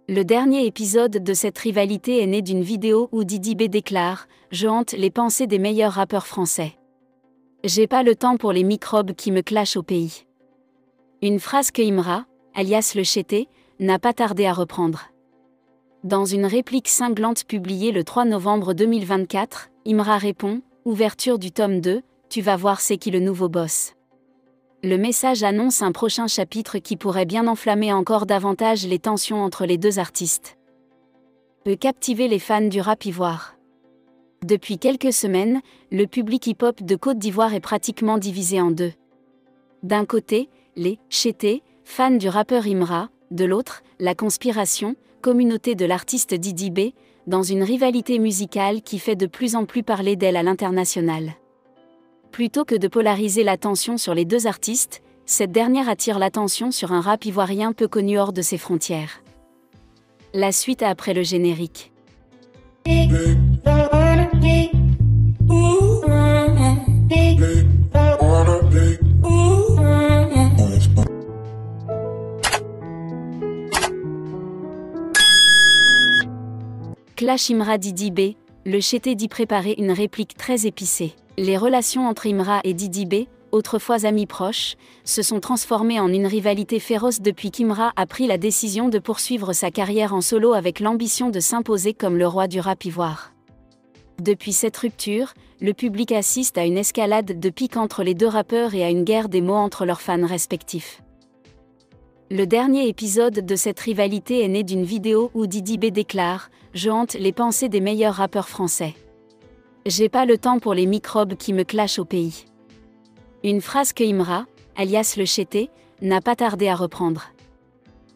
Le dernier épisode de cette rivalité est né d'une vidéo où Didi B déclare « Je hante les pensées des meilleurs rappeurs français. J'ai pas le temps pour les microbes qui me clashent au pays ». Une phrase que Imra, alias Le Chété, n'a pas tardé à reprendre. Dans une réplique cinglante publiée le 3 novembre 2024, Imra répond « Ouverture du tome 2, tu vas voir c'est qui le nouveau boss ». Le message annonce un prochain chapitre qui pourrait bien enflammer encore davantage les tensions entre les deux artistes. Peut captiver les fans du rap ivoire. Depuis quelques semaines, le public hip-hop de Côte d'Ivoire est pratiquement divisé en deux. D'un côté, les Chétés, fans du rappeur Imra, de l'autre, la Conspiration, communauté de l'artiste Didi B, dans une rivalité musicale qui fait de plus en plus parler d'elle à l'international. Plutôt que de polariser l'attention sur les deux artistes, cette dernière attire l'attention sur un rap ivoirien peu connu hors de ses frontières. La suite après le générique. Clash Imra Didi B, Le Chété dit préparer une réplique très épicée. Les relations entre Imra et Didi B, autrefois amis proches, se sont transformées en une rivalité féroce depuis qu'Imra a pris la décision de poursuivre sa carrière en solo avec l'ambition de s'imposer comme le roi du rap ivoire. Depuis cette rupture, le public assiste à une escalade de pique entre les deux rappeurs et à une guerre des mots entre leurs fans respectifs. Le dernier épisode de cette rivalité est né d'une vidéo où Didi B déclare « Je hante les pensées des meilleurs rappeurs français. J'ai pas le temps pour les microbes qui me clashent au pays ». Une phrase que Imra, alias Le Chété, n'a pas tardé à reprendre.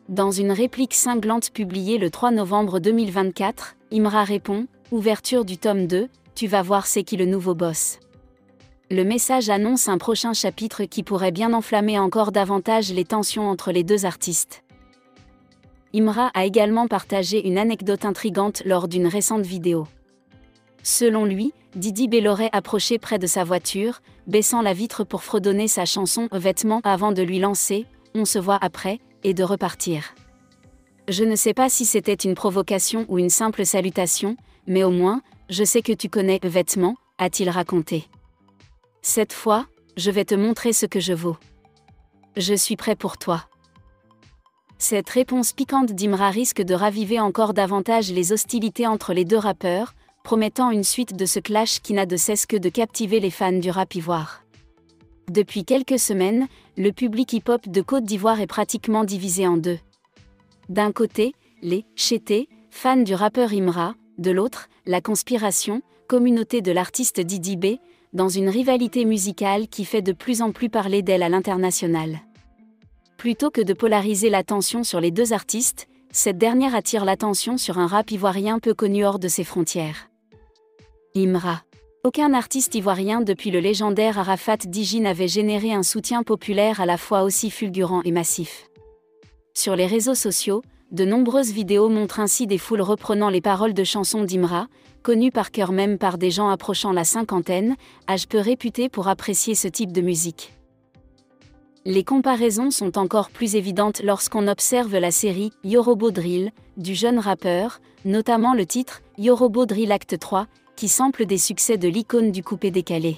Dans une réplique cinglante publiée le 3 novembre 2024, Imra répond « Ouverture du tome 2, tu vas voir c'est qui le nouveau boss ». Le message annonce un prochain chapitre qui pourrait bien enflammer encore davantage les tensions entre les deux artistes. Imra a également partagé une anecdote intrigante lors d'une récente vidéo. Selon lui, Didi B l'aurait approché près de sa voiture, baissant la vitre pour fredonner sa chanson « Vêtements » avant de lui lancer « On se voit après » et de repartir. Je ne sais pas si c'était une provocation ou une simple salutation, mais au moins, je sais que tu connais « Vêtements », a-t-il raconté. Cette fois, je vais te montrer ce que je vaux. Je suis prêt pour toi. Cette réponse piquante d'Imra risque de raviver encore davantage les hostilités entre les deux rappeurs, promettant une suite de ce clash qui n'a de cesse que de captiver les fans du rap ivoire. Depuis quelques semaines, le public hip-hop de Côte d'Ivoire est pratiquement divisé en deux. D'un côté, les Chétés, fans du rappeur Imra, de l'autre, la Conspiration, communauté de l'artiste Didi B, dans une rivalité musicale qui fait de plus en plus parler d'elle à l'international. Plutôt que de polariser l'attention sur les deux artistes, cette dernière attire l'attention sur un rap ivoirien peu connu hors de ses frontières. Imra. Aucun artiste ivoirien depuis le légendaire Arafat Digi n'avait généré un soutien populaire à la fois aussi fulgurant et massif. Sur les réseaux sociaux, de nombreuses vidéos montrent ainsi des foules reprenant les paroles de chansons d'Imra, connues par cœur même par des gens approchant la cinquantaine, âge peu réputé pour apprécier ce type de musique. Les comparaisons sont encore plus évidentes lorsqu'on observe la série « Yorobo Drill » du jeune rappeur, notamment le titre « Yorobo Drill Acte 3 », qui sample des succès de l'icône du coupé décalé.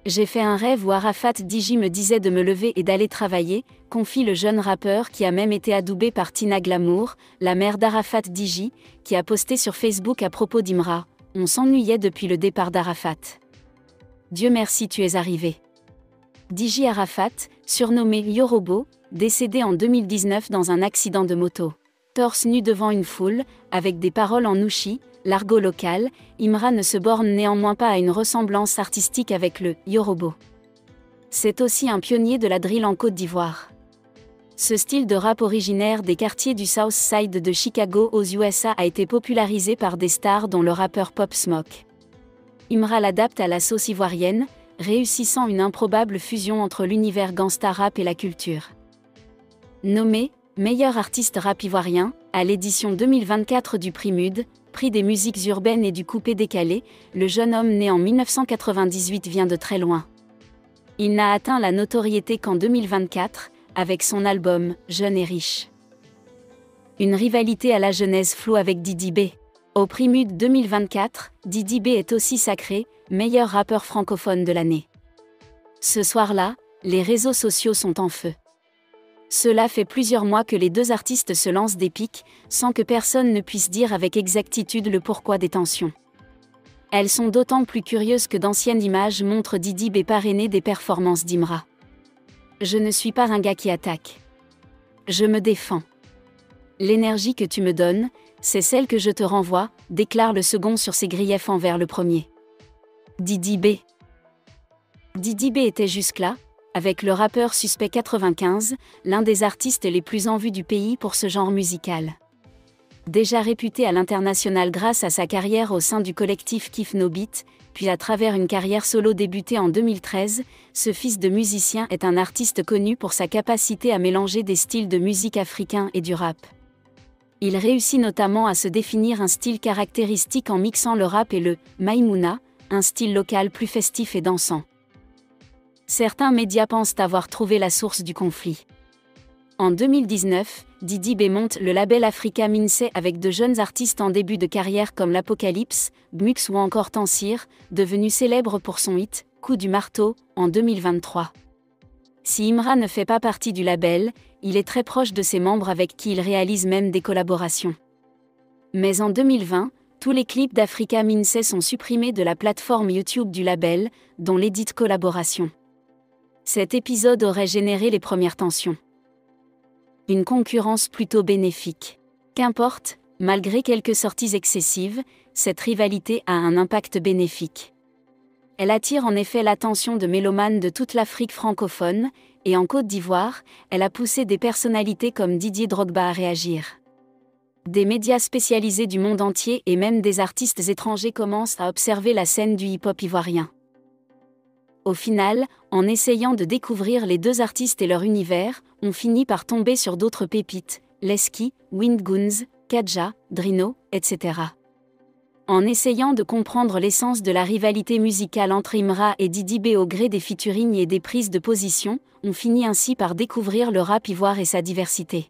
J'ai fait un rêve où Arafat Digi me disait de me lever et d'aller travailler, confie le jeune rappeur qui a même été adoubé par Tina Glamour, la mère d'Arafat Digi, qui a posté sur Facebook à propos d'Imra « On s'ennuyait depuis le départ d'Arafat. Dieu merci tu es arrivé ». Digi Arafat, surnommé Yorobo, décédé en 2019 dans un accident de moto. Torse nu devant une foule, avec des paroles en nouchi, l'argot local, Imra ne se borne néanmoins pas à une ressemblance artistique avec le Yorobo. C'est aussi un pionnier de la drill en Côte d'Ivoire. Ce style de rap originaire des quartiers du South Side de Chicago aux USA a été popularisé par des stars dont le rappeur Pop Smoke. Imra l'adapte à la sauce ivoirienne, réussissant une improbable fusion entre l'univers gangsta rap et la culture. Nommé meilleur artiste rap ivoirien, à l'édition 2024 du Prix MUD, prix des musiques urbaines et du coupé décalé, le jeune homme né en 1998 vient de très loin. Il n'a atteint la notoriété qu'en 2024, avec son album « Jeune et riche ». Une rivalité à la genèse floue avec Didi B. Au Prix Mud 2024, Didi B est aussi sacré, meilleur rappeur francophone de l'année. Ce soir-là, les réseaux sociaux sont en feu. Cela fait plusieurs mois que les deux artistes se lancent des piques, sans que personne ne puisse dire avec exactitude le pourquoi des tensions. Elles sont d'autant plus curieuses que d'anciennes images montrent Didi B parrainer des performances d'Imra. Je ne suis pas un gars qui attaque. Je me défends. L'énergie que tu me donnes, c'est celle que je te renvoie, déclare le second sur ses griefs envers le premier. Didi B. Didi B était jusque-là, avec le rappeur Suspect 95, l'un des artistes les plus en vue du pays pour ce genre musical. Déjà réputé à l'international grâce à sa carrière au sein du collectif Kif No Beat, puis à travers une carrière solo débutée en 2013, ce fils de musicien est un artiste connu pour sa capacité à mélanger des styles de musique africains et du rap. Il réussit notamment à se définir un style caractéristique en mixant le rap et le Maïmouna, un style local plus festif et dansant. Certains médias pensent avoir trouvé la source du conflit. En 2019, Didi B monte le label Africa Minsey avec de jeunes artistes en début de carrière comme l'Apocalypse, Bmux ou encore Tansir, devenu célèbre pour son hit « Coup du marteau » en 2023. Si Imra ne fait pas partie du label, il est très proche de ses membres avec qui il réalise même des collaborations. Mais en 2020, tous les clips d'Africa Minsey sont supprimés de la plateforme YouTube du label, dont les dites collaborations. Cet épisode aurait généré les premières tensions. Une concurrence plutôt bénéfique. Qu'importe, malgré quelques sorties excessives, cette rivalité a un impact bénéfique. Elle attire en effet l'attention de mélomanes de toute l'Afrique francophone, et en Côte d'Ivoire, elle a poussé des personnalités comme Didier Drogba à réagir. Des médias spécialisés du monde entier et même des artistes étrangers commencent à observer la scène du hip-hop ivoirien. Au final, en essayant de découvrir les deux artistes et leur univers, on finit par tomber sur d'autres pépites, Leski, Windguns, Kadja, Drino, etc. En essayant de comprendre l'essence de la rivalité musicale entre Imra et Didi B au gré des featuring et des prises de position, on finit ainsi par découvrir le rap ivoire et sa diversité.